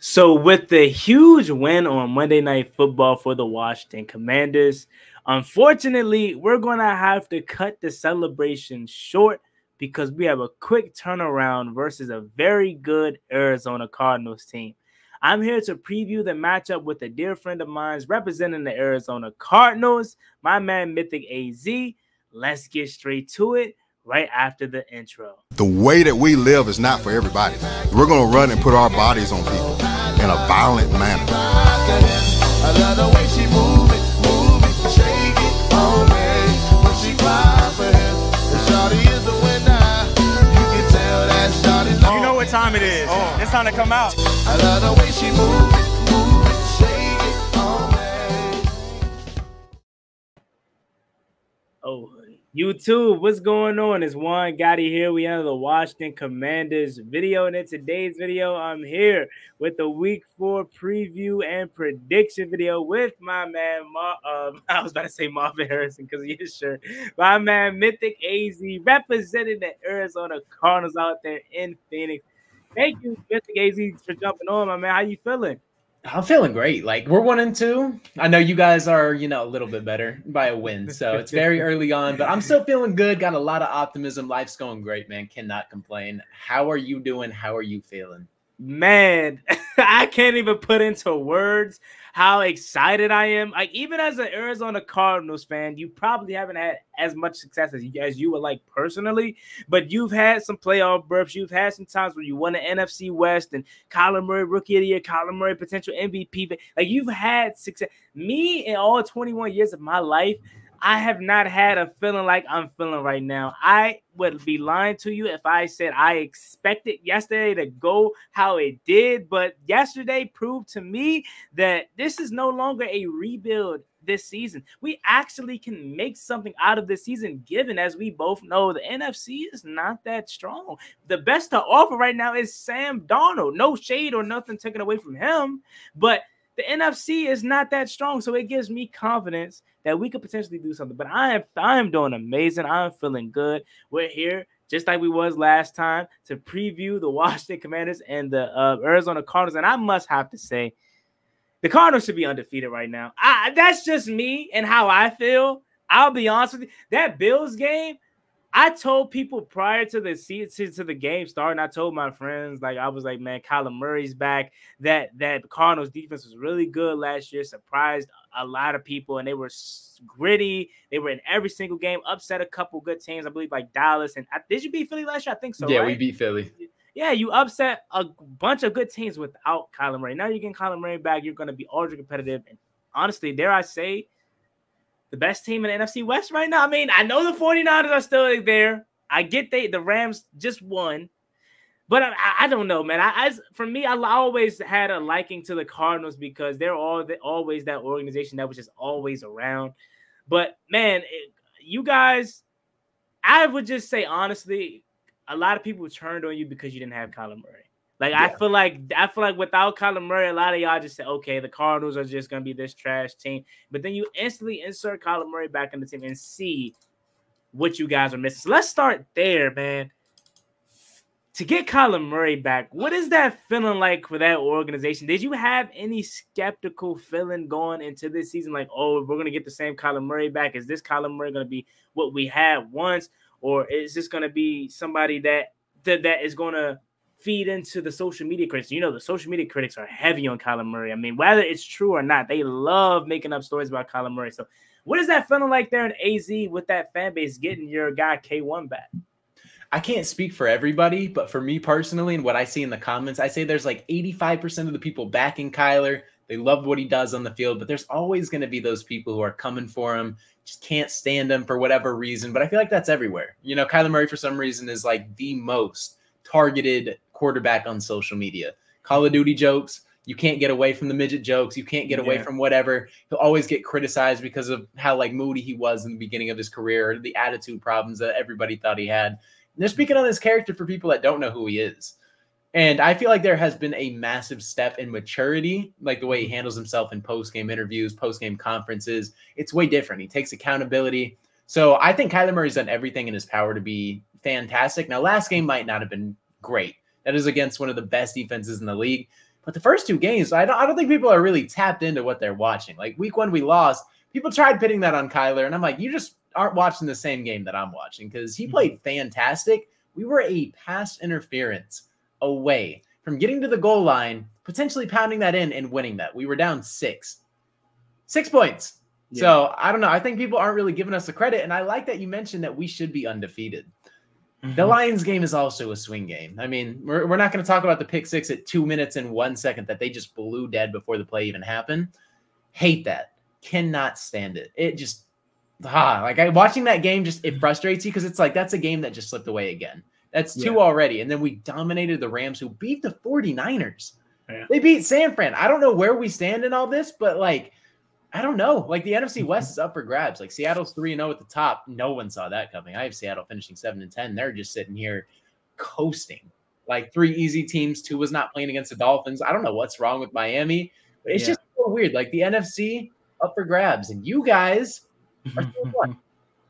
So with the huge win on Monday Night Football for the Washington Commanders, unfortunately, we're going to have to cut the celebration short because we have a quick turnaround versus a very good Arizona Cardinals team. I'm here to preview the matchup with a dear friend of mine representing the Arizona Cardinals, my man Mythic AZ. Let's get straight to it right after the intro. The way that we live is not for everybody. We're going to run and put our bodies on people in a violent manner. I love the way she move it, shake it on me. When she cry for him, the shawty is the winner. You can tell that shawty's on. You know what time it is. It's time to come out. I love the way she move it, shake it on me. Oh, YouTube, what's going on? It's Juan Gotti here. We have the Washington Commanders video, and in today's video, I'm here with the Week 4 preview and prediction video with my man, I was about to say Marvin Harrison because of his shirt. My man, Mythic AZ, representing the Arizona Cardinals out there in Phoenix. Thank you, Mythic AZ, for jumping on, my man. How you feeling? I'm feeling great. Like, we're 1-2. I know you guys are, a little bit better by a win. So it's very early on, but I'm still feeling good. Got a lot of optimism. Life's going great, man. Cannot complain. How are you doing? How are you feeling? Man, I can't even put into words how excited I am. Like, even as an Arizona Cardinals fan, you probably haven't had as much success as you would like personally, but you've had some playoff berths. You've had some times where you won the NFC West and Kyler Murray, Rookie of the Year, Kyler Murray, potential MVP. Like, you've had success. Me, in all 21 years of my life, I have not had a feeling like I'm feeling right now. I would be lying to you if I said I expected yesterday to go how it did, but yesterday proved to me that this is no longer a rebuild this season. We actually can make something out of this season, given, as we both know, the NFC is not that strong. The best to offer right now is Sam Darnold. No shade or nothing taken away from him, but the NFC is not that strong, so it gives me confidence that we could potentially do something. But I am doing amazing. I'm feeling good. We're here, just like we was last time, to preview the Washington Commanders and the Arizona Cardinals. And I must have to say, the Cardinals should be undefeated right now. That's just me and how I feel. I'll be honest with you. That Bills game, I told people prior to the game starting, I told my friends, I was like, man, Kyler Murray's back. That Cardinals defense was really good last year, surprised a lot of people, and they were gritty. They were in every single game, upset a couple good teams, I believe, like Dallas. And did you beat Philly last year? I think so, yeah, right? we beat Philly. Yeah, you upset a bunch of good teams without Kyler Murray. Now you're getting Kyler Murray back. You're going to be ultra competitive. And honestly, dare I say, the best team in the NFC West right now. I mean, I know the 49ers are still there. I get the Rams just won. But I don't know, man. For me, I always had a liking to the Cardinals because they're always that organization that was just always around. But, man, you guys, I would just say, honestly, a lot of people turned on you because you didn't have Kyler Murray. Like, yeah. I feel like without Kyler Murray, a lot of y'all just say, okay, the Cardinals are just going to be this trash team. But then you instantly insert Kyler Murray back in the team and see what you guys are missing. So let's start there, man. To get Kyler Murray back, what is that feeling like for that organization? Did you have any skeptical feeling going into this season? Like, oh, we're going to get the same Kyler Murray back. Is this Kyler Murray going to be what we had once? Or is this going to be somebody that is going to feed into the social media critics? The social media critics are heavy on Kyler Murray. I mean, whether it's true or not, they love making up stories about Kyler Murray. So what is that feeling like there in AZ with that fan base getting your guy K1 back? I can't speak for everybody, but for me personally and what I see in the comments, I say there's like 85% of the people backing Kyler. They love what he does on the field, but there's always going to be those people who are coming for him, just can't stand him for whatever reason. But I feel like that's everywhere. Kyler Murray, for some reason, is like the most targeted quarterback on social media. Call of Duty jokes. You can't get away from the midget jokes. You can't get away from whatever. He'll always get criticized because of how moody he was in the beginning of his career, or the attitude problems that everybody thought he had. And they're speaking on his character for people that don't know who he is. And I feel like there has been a massive step in maturity, like the way he handles himself in post-game interviews, post-game conferences. It's way different. He takes accountability. So I think Kyler Murray's done everything in his power to be fantastic. Now, last game might not have been great. That is against one of the best defenses in the league. But the first two games, I don't think people are really tapped into what they're watching. Like week 1, we lost. People tried pitting that on Kyler, and I'm like, you just aren't watching the same game that I'm watching because he played fantastic. We were a pass interference away from getting to the goal line, potentially pounding that in and winning that. We were down 6 points. Yeah. So I don't know. I think people aren't really giving us the credit. And I like that you mentioned that we should be undefeated. The Lions game is also a swing game. I mean, we're not going to talk about the pick 6 at 2 minutes and 1 second that they just blew dead before the play even happened. Hate that. Cannot stand it. It just, watching that game, it frustrates you because it's like, that's a game that just slipped away again. That's 2 already. And then we dominated the Rams, who beat the 49ers. Yeah. They beat San Fran. I don't know where we stand in all this, but I don't know. The NFC West is up for grabs. Seattle's 3-0 at the top. No one saw that coming. I have Seattle finishing 7-10. They're just sitting here coasting. 3 easy teams. 2 was not playing against the Dolphins. I don't know what's wrong with Miami, but it's just so weird. The NFC up for grabs, and you guys are still one.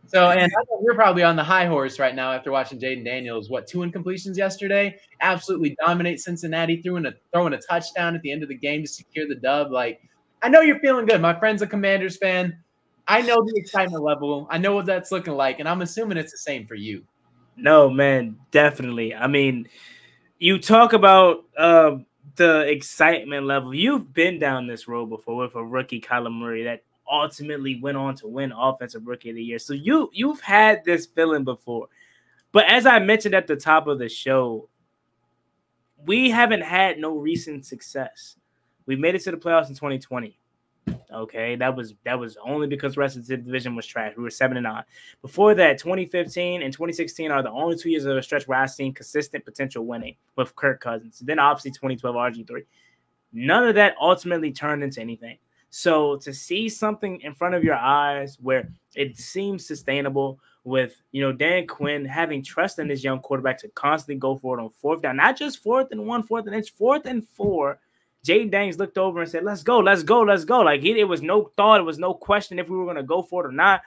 So, and I know we're probably on the high horse right now after watching Jaden Daniels, 2 incompletions yesterday, absolutely dominate Cincinnati, throwing a touchdown at the end of the game to secure the dub. I know you're feeling good. My friend's a Commanders fan. I know the excitement level. I know what that's looking like, and I'm assuming it's the same for you. No, man, definitely. I mean, you talk about the excitement level. You've been down this road before with a rookie, Kyler Murray, that ultimately went on to win Offensive Rookie of the Year. So you've had this feeling before. But as I mentioned at the top of the show, we haven't had no recent success. We made it to the playoffs in 2020. Okay, that was only because the rest of the division was trash. We were 7-9. Before that, 2015 and 2016 are the only 2 years of a stretch where I've seen consistent potential winning with Kirk Cousins. Then obviously 2012 RG3. None of that ultimately turned into anything. So to see something in front of your eyes where it seems sustainable with, Dan Quinn having trust in this young quarterback to constantly go for it on 4th down, not just 4th and 1, 4th and inch, 4th and 4. Jaden Daniels looked over and said, let's go, let's go, let's go. It was no thought, it was no question if we were going to go for it or not.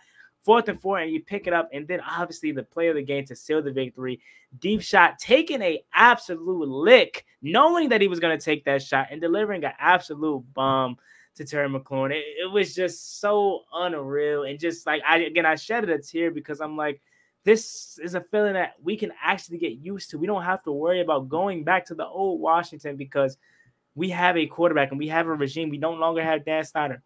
4th and 4, and you pick it up. And then obviously the play of the game to seal the victory. Deep shot, taking an absolute lick, knowing that he was going to take that shot and delivering an absolute bomb to Terry McLaurin. It was just so unreal. And just I shedded a tear because I'm like, this is a feeling that we can actually get used to. We don't have to worry about going back to the old Washington because we have a quarterback and we have a regime. We no longer have Dan Snyder.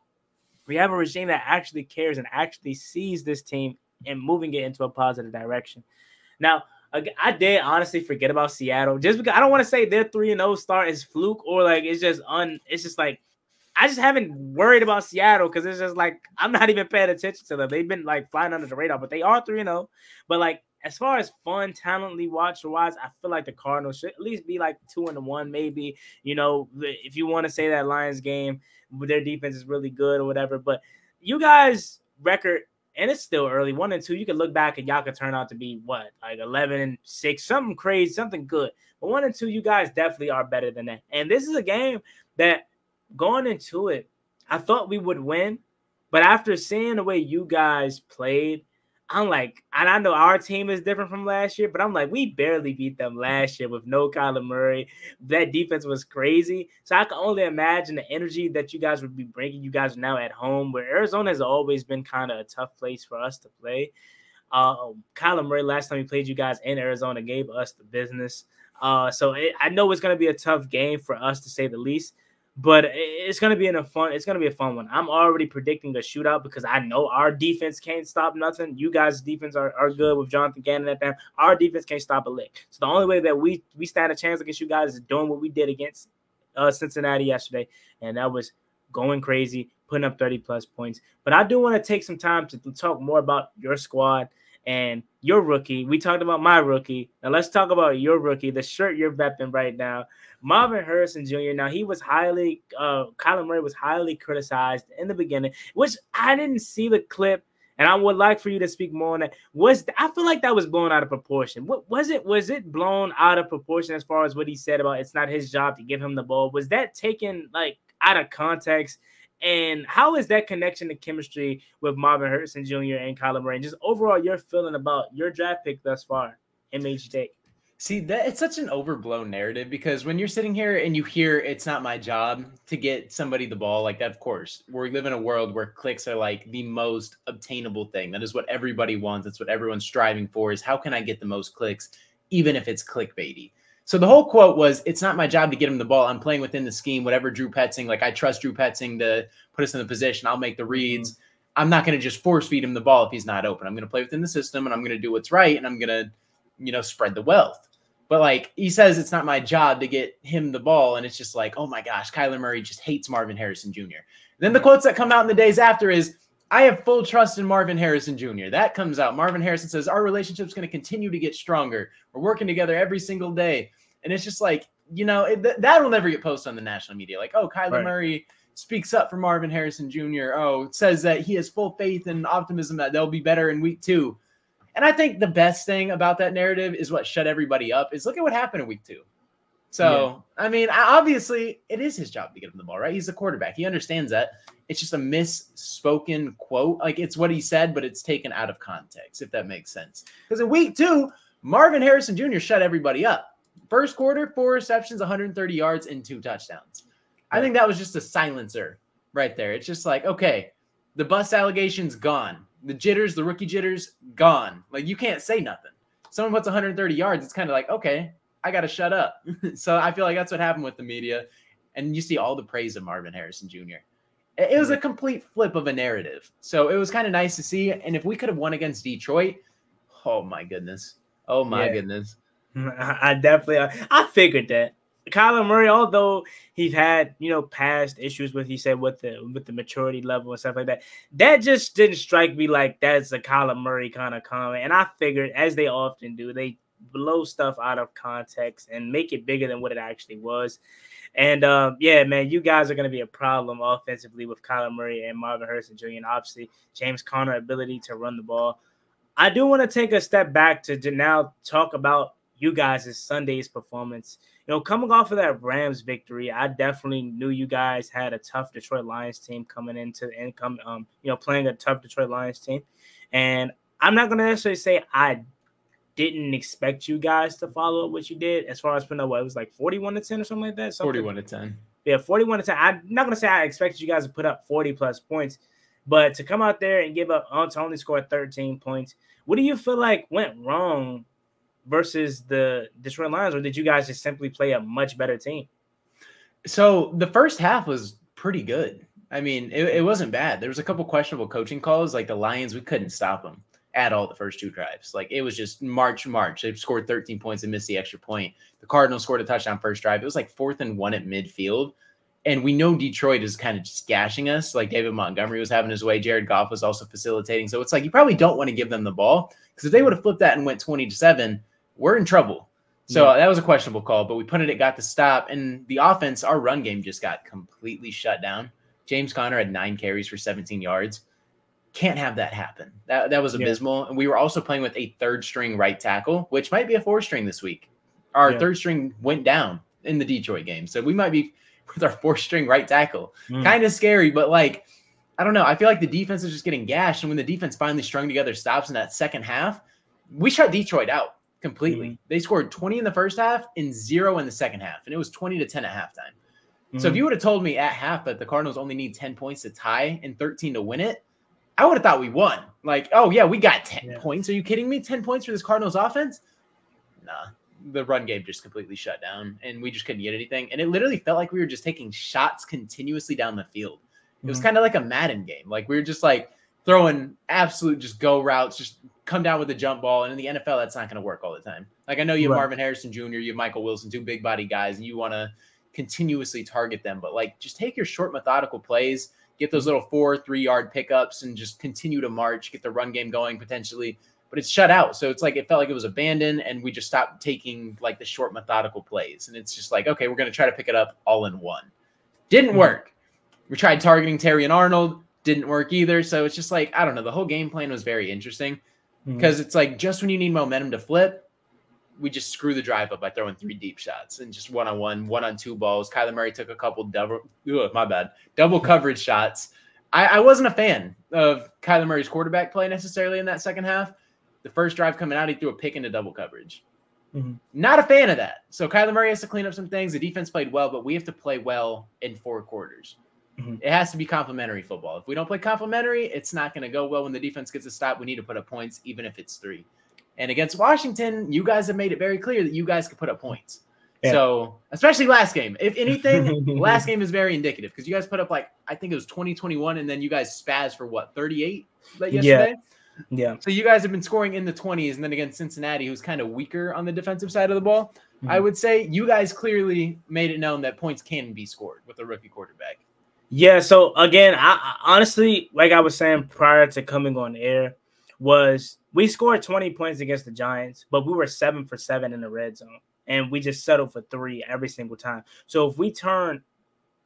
We have a regime that actually cares and actually sees this team and moving it into a positive direction. Now, I did honestly forget about Seattle just because I don't want to say their 3-0 start is fluke or it's just I just haven't worried about Seattle because it's just I'm not even paying attention to them. They've been flying under the radar, but they are 3-0. But as far as fun, talently watch-wise, I feel like the Cardinals should at least be 2-1, maybe. If you want to say that Lions game, their defense is really good or whatever. But you guys' record, and it's still early, 1-2. You can look back and y'all could turn out to be 11-6, something crazy, something good. But 1-2, you guys definitely are better than that. And this is a game that going into it, I thought we would win. But after seeing the way you guys played, I'm and I know our team is different from last year, but I'm we barely beat them last year with no Kyler Murray. That defense was crazy. So I can only imagine the energy that you guys would be bringing. You guys are now at home, where Arizona has always been kind of a tough place for us to play. Kyler Murray, last time he played you guys in Arizona, gave us the business. So I know it's going to be a tough game for us, to say the least. But it's going to be a fun one. I'm already predicting a shootout because I know our defense can't stop nothing. You guys' defense are good with Jonathan Gannon at that time. Our defense can't stop a lick. So the only way that we stand a chance against you guys is doing what we did against Cincinnati yesterday. And that was going crazy, putting up 30-plus points. But I do want to take some time to talk more about your squad and your rookie. We talked about my rookie. Now let's talk about your rookie, the shirt you're repping right now. Marvin Harrison Jr. Now, he was Kyler Murray was highly criticized in the beginning, which I didn't see the clip, and I would like for you to speak more on that. I feel like that was blown out of proportion. What was it? Was it blown out of proportion as far as what he said about it's not his job to give him the ball? Was that taken out of context? And how is that connection to chemistry with Marvin Harrison Jr. and Kyler Murray? And just overall, your feeling about your draft pick thus far, MHJ? See, that it's such an overblown narrative because when you're sitting here and you hear it's not my job to get somebody the ball like that, of course, we live in a world where clicks are like the most obtainable thing. That is what everybody wants. That's what everyone's striving for is how can I get the most clicks, even if it's clickbaity. So the whole quote was, it's not my job to get him the ball. I'm playing within the scheme, whatever Drew Petzing, like I trust Drew Petzing to put us in the position. I'll make the reads. I'm not going to just force feed him the ball if he's not open. I'm going to play within the system and I'm going to do what's right. And I'm going to, spread the wealth. But like he says, it's not my job to get him the ball. And it's just like, oh my gosh, Kyler Murray just hates Marvin Harrison Jr. Then the quotes that come out in the days after is, I have full trust in Marvin Harrison Jr. That comes out. Marvin Harrison says, our relationship's going to continue to get stronger. We're working together every single day. And it's just like, that will never get posted on the national media. Like, oh, Kyler Murray speaks up for Marvin Harrison Jr. Oh, says that he has full faith and optimism that they'll be better in week 2. And I think the best thing about that narrative is what shut everybody up is look at what happened in week 2. So, yeah. I mean, obviously it is his job to get him the ball, right? He's the quarterback. He understands that. It's just a misspoken quote. Like it's what he said, but it's taken out of context, if that makes sense. Because in week 2, Marvin Harrison Jr. shut everybody up. First quarter, 4 receptions, 130 yards, and 2 touchdowns. I think that was just a silencer right there. It's just like, okay, the bust allegations gone. The jitters, the rookie jitters, gone. Like, you can't say nothing. Someone puts 130 yards, it's kind of like, okay, I got to shut up. So I feel like that's what happened with the media. And you see all the praise of Marvin Harrison Jr. It was a complete flip of a narrative. So it was kind of nice to see. And if we could have won against Detroit, oh, my goodness. Oh, my goodness. I figured that. Kyler Murray, although he's had, past issues with the maturity level and stuff like that, that just didn't strike me like that's a Kyler Murray kind of comment. And I figured, as they often do, they blow stuff out of context and make it bigger than what it actually was. And man, you guys are going to be a problem offensively with Kyler Murray and Marvin Harrison Jr. and obviously James Conner ability to run the ball. I do want to take a step back to now talk about you guys' Sunday's performance. Coming off of that Rams victory, I definitely knew you guys had a tough Detroit Lions team coming into playing a tough Detroit Lions team. And I'm not going to necessarily say I didn't expect you guys to follow up what you did as far as putting up, it was like 41-10 or something like that. 41-10. Yeah, 41-10. I'm not going to say I expected you guys to put up 40 plus points, but to come out there and give up to only score 13 points, what do you feel like went wrong versus the Detroit Lions, or did you guys just simply play a much better team? So the first half was pretty good. I mean, it wasn't bad. There was a couple questionable coaching calls. Like the Lions, we couldn't stop them at all the first 2 drives. Like it was just march. They scored 13 points and missed the extra point. The Cardinals scored a touchdown first drive. It was like 4th and 1 at midfield. And we know Detroit is kind of just gashing us. Like David Montgomery was having his way. Jared Goff was also facilitating. So it's like you probably don't want to give them the ball because if they would have flipped that and went 20-7, we're in trouble. So that was a questionable call, but we punted it, got the stop. And the offense, our run game just got completely shut down. James Conner had 9 carries for 17 yards. Can't have that happen. That was abysmal. And we were also playing with a 3rd-string right tackle, which might be a 4th-string this week. Our 3rd-string went down in the Detroit game. So we might be with our 4th-string right tackle. Kind of scary, but like, I don't know. I feel like the defense is just getting gashed. And when the defense finally strung together stops in that second half, we shut Detroit out completely. They scored 20 in the first half and 0 in the second half. And it was 20-10 at halftime. So if you would have told me at half that the Cardinals only need 10 points to tie and 13 to win it, I would have thought we won. Like, oh yeah, we got 10 points. Are you kidding me? 10 points for this Cardinals offense? Nah, the run game just completely shut down and we just couldn't get anything. And it literally felt like we were just taking shots continuously down the field. It was kind of like a Madden game. Like we were just like throwing absolute just go routes, just come down with a jump ball. And in the NFL, that's not going to work all the time. Like I know you have Marvin Harrison Jr., you have Michael Wilson, 2 big body guys, and you want to continuously target them. But like just take your short methodical plays, get those little 4-3 yard pickups and just continue to march, get the run game going potentially. But it's shut out. So it's like it felt like it was abandoned and we just stopped taking like the short methodical plays. And it's just like, okay, we're going to try to pick it up all in one. Didn't work. We tried targeting Terry and Arnold. Didn't work either. So it's just like, I don't know. The whole game plan was very interesting because it's like just when you need momentum to flip, we just screw the drive up by throwing 3 deep shots and just 1-on-1, 1-on-2 balls. Kyler Murray took a couple double coverage shots. I wasn't a fan of Kyler Murray's quarterback play necessarily in that second half. The first drive coming out, he threw a pick into double coverage. Not a fan of that. So Kyler Murray has to clean up some things. The defense played well, but we have to play well in 4 quarters. It has to be complementary football. If we don't play complementary, it's not going to go well when the defense gets a stop. We need to put up points, even if it's 3. And against Washington, you guys have made it very clear that you guys can put up points. Yeah. So, especially last game. If anything, last game is very indicative because you guys put up like, I think it was 20-21, and then you guys spazzed for what, 38 yesterday? Yeah. So you guys have been scoring in the 20s, and then against Cincinnati, who's kind of weaker on the defensive side of the ball, I would say you guys clearly made it known that points can be scored with a rookie quarterback. Yeah, so again, I honestly, like I was saying prior to coming on air, was we scored 20 points against the Giants, but we were 7 for 7 in the red zone, and we just settled for 3 every single time. So if we turn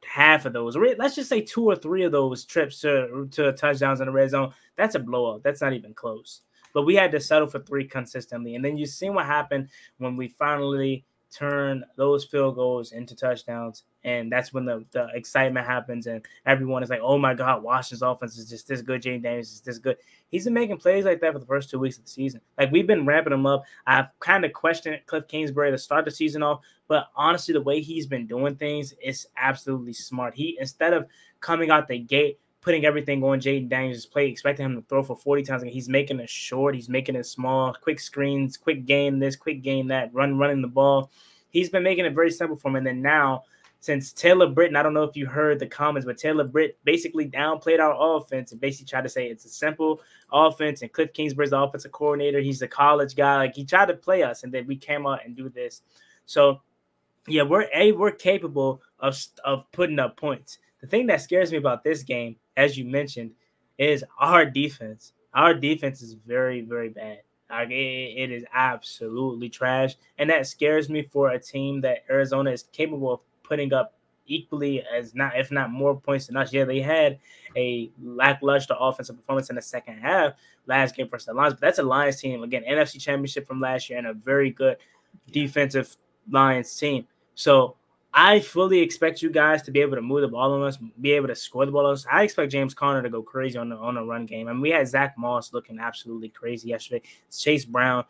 half of those, or let's just say 2 or 3 of those trips to touchdowns in the red zone, that's a blowout. That's not even close. But we had to settle for 3 consistently, and then you see what happened when we finally turn those field goals into touchdowns, and that's when the excitement happens, and everyone is like, oh my God, Washington's offense is just this good. Jaden Daniels is this good. He's been making plays like that for the first 2 weeks of the season. Like, we've been ramping him up. I've kind of questioned Cliff Kingsbury to start the season off, but honestly, the way he's been doing things is absolutely smart. He, instead of coming out the gate, putting everything on Jaden Daniels' play, expecting him to throw for 40 times. He's making it short. He's making it small, quick screens, quick game this, quick game that, running the ball. He's been making it very simple for him. And then now, since Taylor Britt, I don't know if you heard the comments, but Taylor Britt basically downplayed our offense and basically tried to say it's a simple offense, and Cliff Kingsbury's the offensive coordinator. He's a college guy. Like, he tried to play us, and then we came out and do this. So, yeah, we're capable of putting up points. The thing that scares me about this game, as you mentioned, is our defense. Our defense is very, very bad. Like, it is absolutely trash, and that scares me for a team that Arizona is capable of putting up equally as not, if not more points than us. Yeah, they had a lackluster offensive performance in the second half last game versus the Lions, but that's a Lions team, again, NFC Championship from last year, and a very good defensive Lions team. So I fully expect you guys to be able to move the ball on us, be able to score the ball on us. I expect James Conner to go crazy on the run game. I mean, we had Zach Moss looking absolutely crazy yesterday. Chase Brown,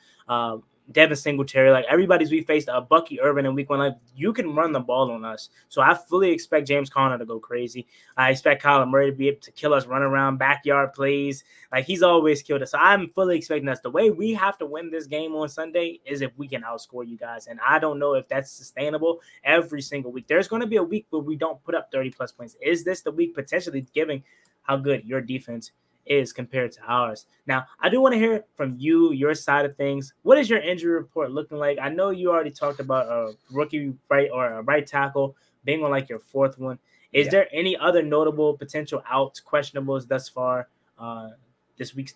Devin Singletary, like everybody's we faced, Bucky Irvin in week 1. Like, you can run the ball on us. So I fully expect James Conner to go crazy. I expect Kyler Murray to be able to kill us, run around, backyard plays. Like, he's always killed us. So I'm fully expecting us. The way we have to win this game on Sunday is if we can outscore you guys. And I don't know if that's sustainable every single week. There's going to be a week where we don't put up 30-plus points. Is this the week potentially giving how good your defense is compared to ours? Now, I do want to hear from you, your side of things. What is your injury report looking like? I know you already talked about a rookie right or a right tackle being on like your 4th one. Is there any other notable potential outs, questionables thus far this week?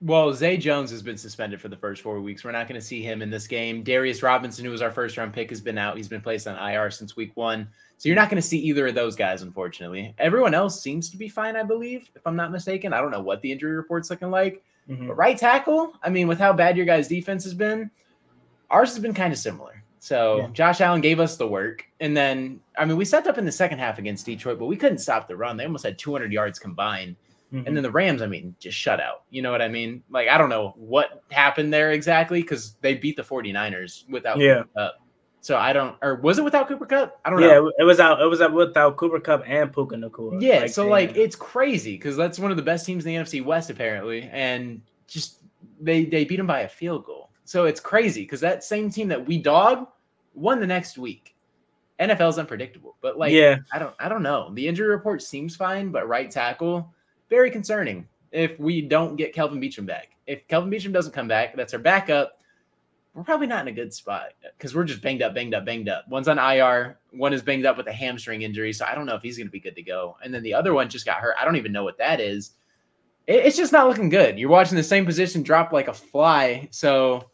Well, Zay Jones has been suspended for the first 4 weeks. We're not going to see him in this game. Darius Robinson, who was our first-round pick, has been out. He's been placed on IR since week 1. So you're not going to see either of those guys, unfortunately. Everyone else seems to be fine, I believe, if I'm not mistaken. I don't know what the injury report's looking like. But right tackle, I mean, with how bad your guys' defense has been, ours has been kind of similar. So Josh Allen gave us the work. And then, I mean, we stepped up in the second half against Detroit, but we couldn't stop the run. They almost had 200 yards combined. And then the Rams, I mean, just shut out. You know what I mean? Like, I don't know what happened there exactly because they beat the 49ers without Cooper Kupp. So I don't – or was it without Cooper Kupp? I don't know. Yeah, it was out without Cooper Kupp and Puka Nacua. Yeah, it's crazy because that's one of the best teams in the NFC West apparently, and just they beat them by a field goal. So it's crazy because that same team that we dog won the next week. NFL's unpredictable. But, like, I don't know. The injury report seems fine, but right tackle – very concerning if we don't get Kelvin Beachum back. If Kelvin Beachum doesn't come back, that's our backup. We're probably not in a good spot because we're just banged up. One's on IR. One is banged up with a hamstring injury, so I don't know if he's going to be good to go. And then the other one just got hurt. I don't even know what that is. It's just not looking good. You're watching the same position drop like a fly. So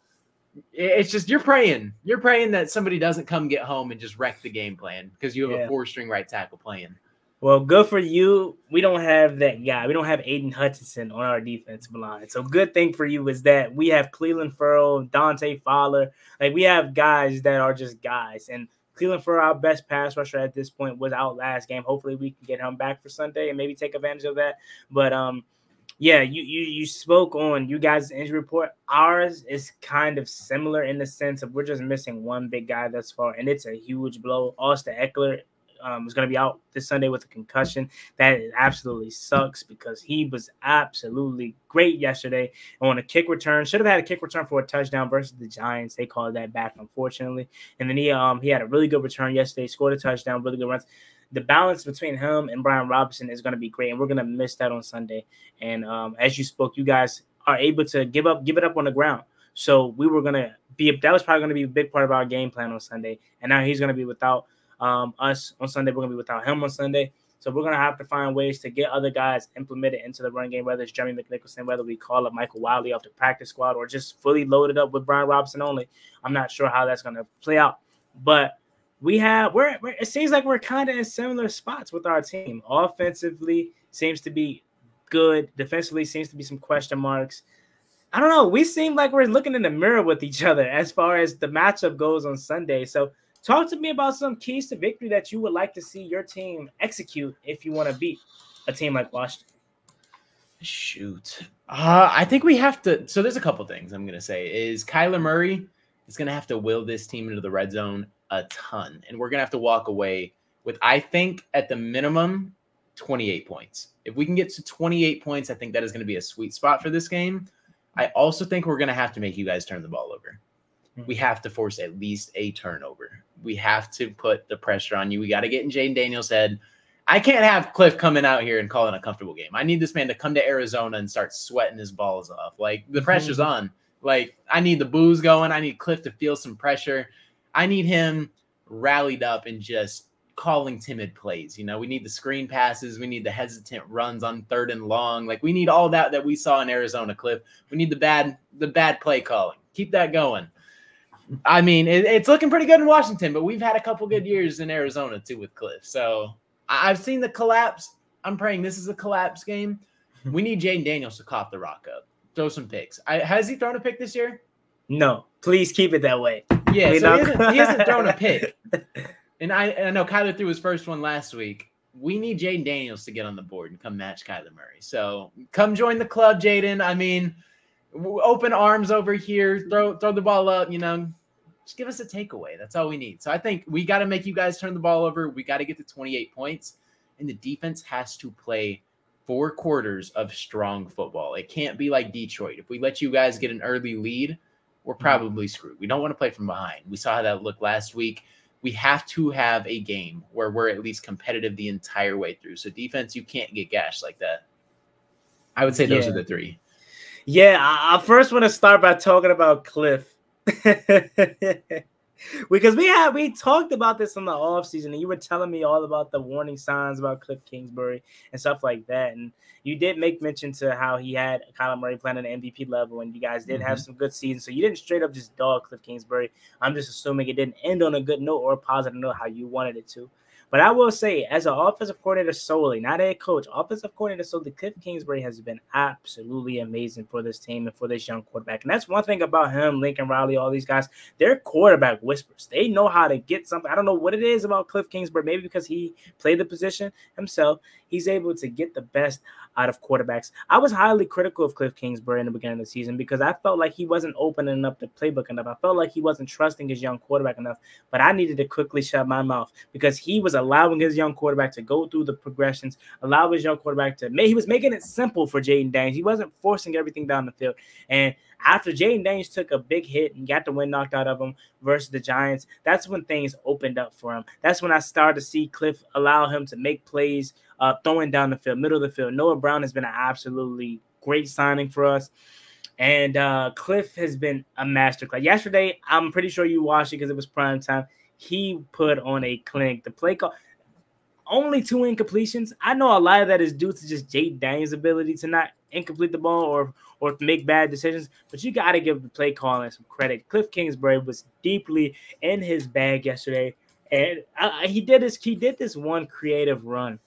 it's just you're praying. You're praying that somebody doesn't come get home and just wreck the game plan because you have a 4-string right tackle playing. Well, good for you. We don't have that guy. We don't have Aiden Hutchinson on our defensive line. So good thing for you is that we have Cleveland Ferrell, Dante Fowler. Like, we have guys that are just guys. And Cleveland Ferrell, our best pass rusher at this point, was out last game. Hopefully we can get him back for Sunday and maybe take advantage of that. But Yeah, you spoke on you guys' injury report. Ours is kind of similar in the sense of we're just missing one big guy thus far, and it's a huge blow. Austin Eckler is going to be out this Sunday with a concussion. That absolutely sucks because he was absolutely great yesterday on a kick return. Should have had a kick return for a touchdown versus the Giants. They called that back, unfortunately. And then he had a really good return yesterday, scored a touchdown, really good runs. The balance between him and Brian Robinson is going to be great, and we're going to miss that on Sunday. And as you spoke, you guys are able to give it up on the ground. So we were going to be – that was probably going to be a big part of our game plan on Sunday. And now he's going to be without us on Sunday. We're going to be without him on Sunday. So we're going to have to find ways to get other guys implemented into the run game, whether it's Jeremy McNicholson, whether we call up Michael Wiley off the practice squad or just fully loaded up with Brian Robinson only. I'm not sure how that's going to play out. But – it seems like we're kind of in similar spots with our team. Offensively seems to be good. Defensively seems to be some question marks. I don't know. We seem like we're looking in the mirror with each other as far as the matchup goes on Sunday. So talk to me about some keys to victory that you would like to see your team execute if you want to beat a team like Washington. Shoot. I think we have to. So there's a couple things I'm going to say is Kyler Murray is going to have to will this team into the red zone a ton. And we're going to have to walk away with, I think, at the minimum, 28 points. If we can get to 28 points, I think that is going to be a sweet spot for this game. I also think we're going to have to make you guys turn the ball over. We have to force at least a turnover. We have to put the pressure on you. We got to get in Jaden Daniels' head. I can't have Cliff coming out here and calling a comfortable game. I need this man to come to Arizona and start sweating his balls off. Like, the pressure's on. Like, I need the booze going. I need Cliff to feel some pressure. I need him rallied up and just calling timid plays. You know, we need the screen passes. We need the hesitant runs on 3rd and long. Like, we need all that we saw in Arizona, Cliff. We need the bad play calling. Keep that going. I mean, it's looking pretty good in Washington, but we've had a couple good years in Arizona too with Cliff. So I've seen the collapse. I'm praying this is a collapse game. We need Jaden Daniels to cough the rock up. Throw some picks. Has he thrown a pick this year? No. Please keep it that way. Yeah, so he hasn't thrown a pick. And I know Kyler threw his first one last week. We need Jaden Daniels to get on the board and come match Kyler Murray. So come join the club, Jaden. I mean, open arms over here. Throw the ball up, you know. Just give us a takeaway. That's all we need. So I think we got to make you guys turn the ball over. We got to get to 28 points. And the defense has to play 4 quarters of strong football. It can't be like Detroit. If we let you guys get an early lead, we're probably screwed. We don't want to play from behind. We saw how that looked last week. We have to have a game where we're at least competitive the entire way through. So defense, you can't get gashed like that. I would say those are the 3. Yeah, I first want to start by talking about Cliff. Because we talked about this in the offseason, and you were telling me all about the warning signs about Cliff Kingsbury and stuff like that. And you did make mention to how he had Kyler Murray playing at an MVP level, and you guys did have some good seasons. So you didn't straight up just dog Cliff Kingsbury. I'm just assuming it didn't end on a good note or a positive note how you wanted it to. But I will say, as an offensive coordinator solely, not a coach, offensive coordinator solely, Cliff Kingsbury has been absolutely amazing for this team and for this young quarterback. And that's one thing about him, Lincoln Riley, all these guys. They're quarterback whispers. They know how to get something. I don't know what it is about Cliff Kingsbury. Maybe because he played the position himself, he's able to get the best out of quarterbacks. I was highly critical of Cliff Kingsbury in the beginning of the season because I felt like he wasn't opening up the playbook enough. I felt like he wasn't trusting his young quarterback enough. But I needed to quickly shut my mouth because he was allowing his young quarterback to go through the progressions, allow his young quarterback to he was making it simple for Jaden Daniels. He wasn't forcing everything down the field. And after Jaden Daniels took a big hit and got the wind knocked out of him versus the Giants, that's when things opened up for him. That's when I started to see Cliff allow him to make plays, throwing down the field, middle of the field. Noah Brown has been an absolutely great signing for us. And Cliff has been a masterclass. Yesterday, I'm pretty sure you watched it because it was prime time. He put on a clinic. The play call, only 2 incompletions. I know a lot of that is due to just Jaden Daniels' ability to not incomplete the ball or make bad decisions, but you got to give the play calling some credit. Cliff Kingsbury was deeply in his bag yesterday, and he did this one creative run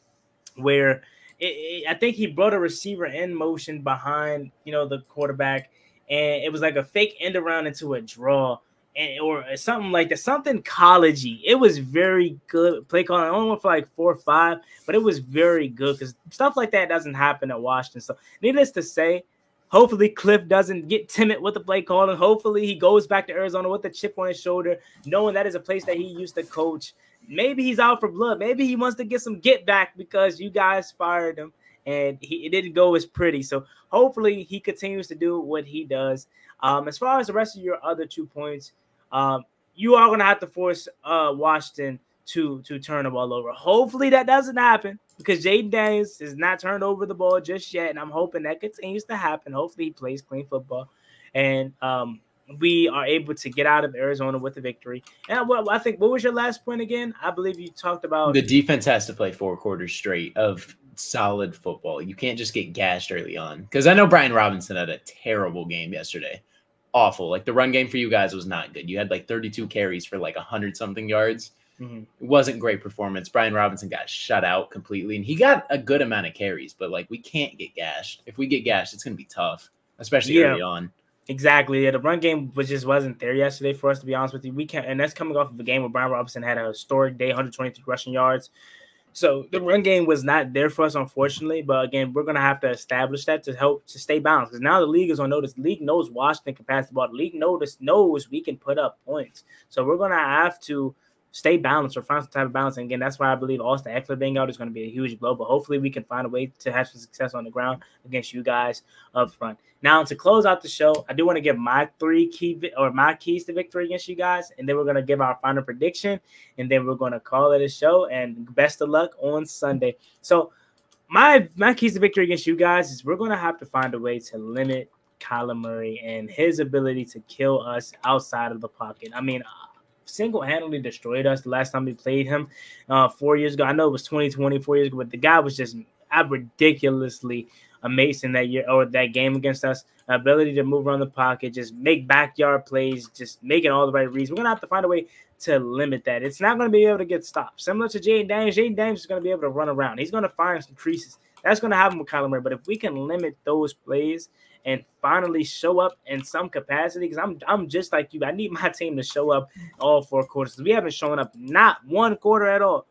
where I think he brought a receiver in motion behind the quarterback, and it was like a fake end around into a draw. or something like that, something collegey. It was very good play calling. I only went for like 4 or 5, but it was very good because stuff like that doesn't happen at Washington. So needless to say, hopefully Cliff doesn't get timid with the play calling. Hopefully he goes back to Arizona with a chip on his shoulder, knowing that is a place that he used to coach. Maybe he's out for blood. Maybe he wants to get some get back because you guys fired him and it didn't go as pretty. So hopefully he continues to do what he does. As far as the rest of your other 2 points, you are going to have to force Washington to turn the ball over. Hopefully that doesn't happen because Jaden Daniels has not turned over the ball just yet, and I'm hoping that continues to happen. Hopefully he plays clean football, and we are able to get out of Arizona with a victory. And I think, what was your last point again? I believe you talked about the defense has to play 4 quarters straight of solid football. You can't just get gashed early on, because I know Brian Robinson had a terrible game yesterday. Awful. Like, the run game for you guys was not good. You had like 32 carries for like 100-something yards. It wasn't great performance. Brian Robinson got shut out completely, and he got a good amount of carries, but like, we can't get gashed. If we get gashed, it's going to be tough, especially early on. Exactly. Yeah, the run game just wasn't there yesterday for us, to be honest with you. We can't, and that's coming off of a game where Brian Robinson had a historic day, 123 rushing yards. So the run game was not there for us, unfortunately. But again, we're going to have to establish that to help to stay balanced. Because now the league is on notice. The league knows Washington can pass the ball. The league knows we can put up points. So we're going to have to stay balanced or find some type of balance. And again, that's why I believe Austin Eckler being out is going to be a huge blow. But hopefully we can find a way to have some success on the ground against you guys up front. Now, to close out the show, I do want to give my my keys to victory against you guys. And then we're going to give our final prediction. And then we're going to call it a show. And best of luck on Sunday. So my keys to victory against you guys is we're going to have to find a way to limit Kyler Murray and his ability to kill us outside of the pocket. I mean, single-handedly destroyed us the last time we played him 4 years ago. I know it was 2020, 4 years ago, but the guy was just ridiculously amazing that year or that game against us. Ability to move around the pocket, just make backyard plays, just making all the right reads. We're going to have to find a way to limit that. It's not going to be able to get stopped. Similar to Jaden Daniels, Jaden Daniels is going to be able to run around. He's going to find some creases. That's going to happen with Kyler Murray. But if we can limit those plays and finally show up in some capacity, because I'm just like you. I need my team to show up all 4 quarters. We haven't shown up not 1 quarter at all.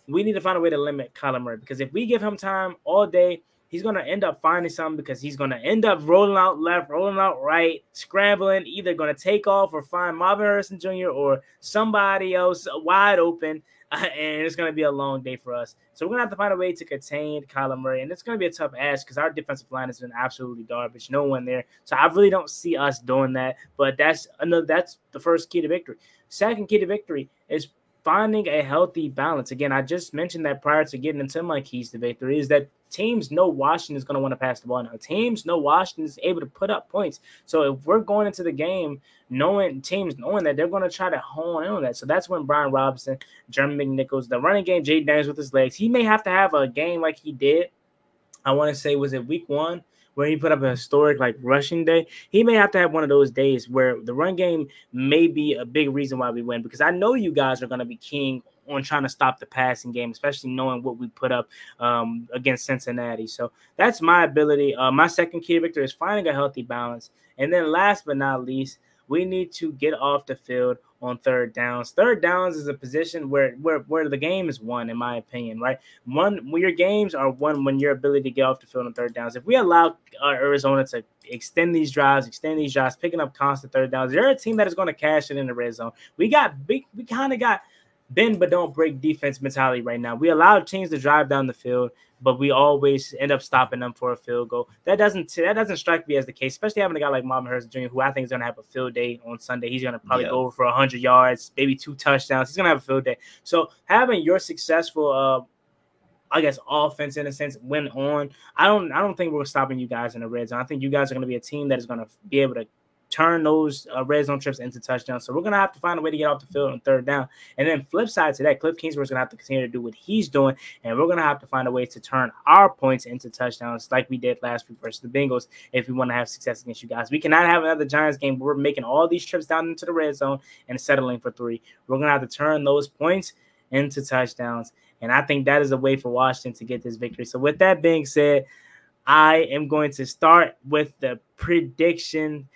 We need to find a way to limit Kyler Murray, because if we give him time all day, he's going to end up finding something, because he's going to end up rolling out left, rolling out right, scrambling, either going to take off or find Marvin Harrison Jr. or somebody else wide open. And it's going to be a long day for us. So we're going to have to find a way to contain Kyler Murray. And it's going to be a tough ask because our defensive line has been absolutely garbage. No one there. So I really don't see us doing that. But that's the first key to victory. Second key to victory is finding a healthy balance. Again, I just mentioned that prior to getting into my keys to victory, is that teams know Washington is going to want to pass the ball now. Teams know Washington is able to put up points. So if we're going into the game knowing that they're going to try to hone in on that. So that's when Brian Robinson, Jeremy McNichols, the running game, Jaden Daniels with his legs, he may have to have a game like he did. I want to say, was it week 1? Where he put up a historic rushing day. He may have to have one of those days where the run game may be a big reason why we win, because I know you guys are going to be keen on trying to stop the passing game, especially knowing what we put up against Cincinnati. So that's my ability. My second key to victory is finding a healthy balance. And then last but not least, we need to get off the field on third downs. Third downs is a position where the game is won, in my opinion, right? When your games are won when your ability to get off the field on third downs. If we allow Arizona to extend these drives, picking up constant third downs, they're a team that is going to cash it in the red zone. We kind of got bend but don't break defense mentality right now. We allow teams to drive down the field, but we always end up stopping them for a field goal. That doesn't strike me as the case, especially having a guy like Marvin Harrison Jr., who I think is going to have a field day on Sunday. He's going to probably go over for 100 yards, maybe 2 touchdowns. He's going to have a field day. So having your successful, offense in a sense win on, I don't think we're stopping you guys in the red zone. I think you guys are going to be a team that is going to be able to turn those red zone trips into touchdowns. So we're going to have to find a way to get off the field on third down. And then flip side to that, Cliff Kingsbury is going to have to continue to do what he's doing, and we're going to have to find a way to turn our points into touchdowns like we did last week versus the Bengals if we want to have success against you guys. We cannot have another Giants game where we're making all these trips down into the red zone and settling for 3. We're going to have to turn those points into touchdowns, and I think that is a way for Washington to get this victory. So with that being said, I am going to start with the prediction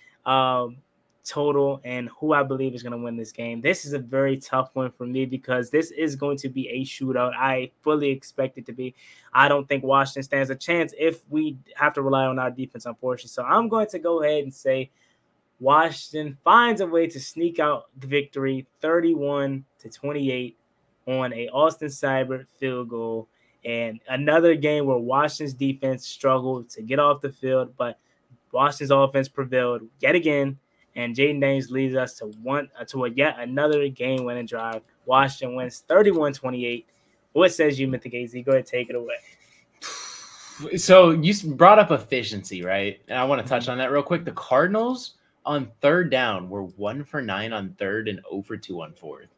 total and who I believe is going to win this game. This is a very tough one for me because this is going to be a shootout. I fully expect it to be. I don't think Washington stands a chance if we have to rely on our defense, unfortunately. So I'm going to go ahead and say Washington finds a way to sneak out the victory 31-28 on a Austin Seibert field goal. And another game where Washington's defense struggled to get off the field, but Washington's offense prevailed yet again. And Jaden Daniels leads us to yet another game-winning drive. Washington wins 31-28. What says you, Mythic AZ? Go ahead and take it away. So you brought up efficiency, right? And I want to touch on that real quick. The Cardinals on third down were 1 for 9 on third and 0 for 2 on fourth.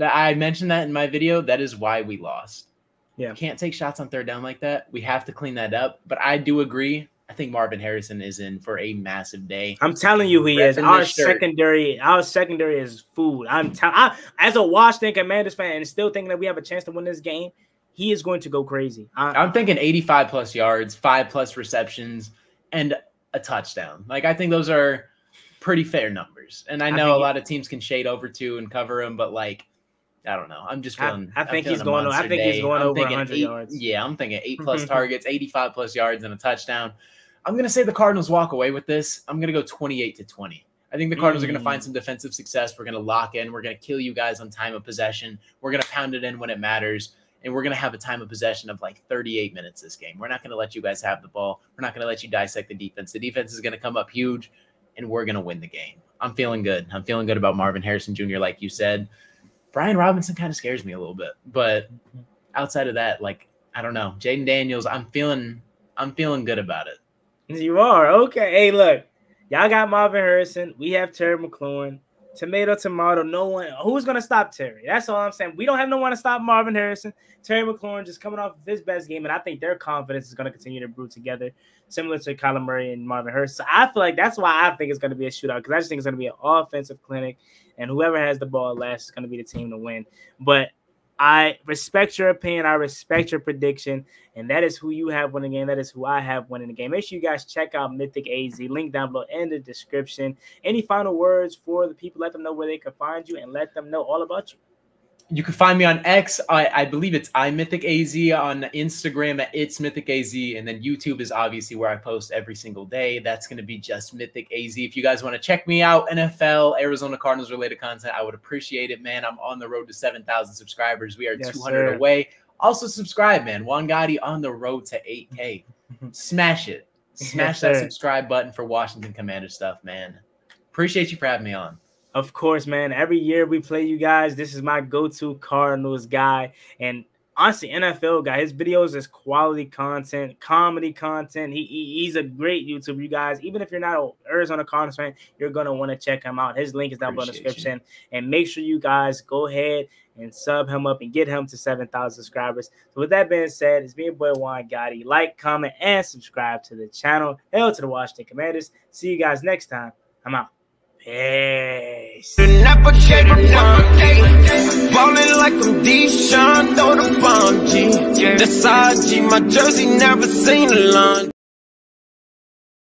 I mentioned that in my video. That is why we lost. Yeah, can't take shots on third down like that. We have to clean that up. But I do agree. I think Marvin Harrison is in for a massive day. I'm telling you, he is. Our secondary is food. As a Washington Commanders fan and still thinking that we have a chance to win this game, he is going to go crazy. I'm thinking 85+ yards, 5+ receptions, and a touchdown. Like, I think those are pretty fair numbers. And I know a lot of teams can shade over 2 and cover him, but like, I don't know. I'm just feeling. I think he's going over 100 yards. Yeah, I'm thinking 8+ targets, 85+ yards, and a touchdown. I'm going to say the Cardinals walk away with this. I'm going to go 28-20. I think the Cardinals are going to find some defensive success. We're going to lock in. We're going to kill you guys on time of possession. We're going to pound it in when it matters. And we're going to have a time of possession of like 38 minutes this game. We're not going to let you guys have the ball. We're not going to let you dissect the defense. The defense is going to come up huge, and we're going to win the game. I'm feeling good. I'm feeling good about Marvin Harrison Jr., like you said. Brian Robinson kind of scares me a little bit. But outside of that, like, I don't know. Jaden Daniels, I'm feeling good about it. You are? Okay. Hey, look. Y'all got Marvin Harrison. We have Terry McLaurin. Tomato. No one. Who's going to stop Terry? That's all I'm saying. We don't have no one to stop Marvin Harrison. Terry McLaurin just coming off of his best game, and I think their confidence is going to continue to brew together, similar to Kyler Murray and Marvin Harrison. So I feel like that's why I think it's going to be a shootout, because I just think it's going to be an offensive clinic, and whoever has the ball last is going to be the team to win. But I respect your opinion. I respect your prediction. And that is who you have winning the game. That is who I have winning the game. Make sure you guys check out Mythic AZ. Link down below in the description. Any final words for the people? Let them know where they can find you and let them know all about you. You can find me on X. I believe it's iMythicAZ, on Instagram at It's Mythic AZ, and then YouTube is obviously where I post every single day. That's going to be just Mythic AZ. If you guys want to check me out, NFL, Arizona Cardinals related content, I would appreciate it, man. I'm on the road to 7,000 subscribers. We are 200 away. Also subscribe, man. Juan Gotti on the road to 8K. Smash it. Smash that subscribe button for Washington Commander stuff, man. Appreciate you for having me on. Of course, man. Every year we play you guys. This is my go-to Cardinals guy. And honestly, NFL guy. His videos is quality content, comedy content. He's a great YouTuber, you guys. Even if you're not an Arizona Cardinals fan, you're going to want to check him out. His link is down below in the description. And make sure you guys go ahead and sub him up and get him to 7,000 subscribers. So with that being said, it's me, your boy Juan Gotti. Like, comment, and subscribe to the channel. Hail to the Washington Commanders. See you guys next time. I'm out. Peace. Ballin' like I'm Deshaun, throw the bomb, G. That's IG, my jersey never seen a line.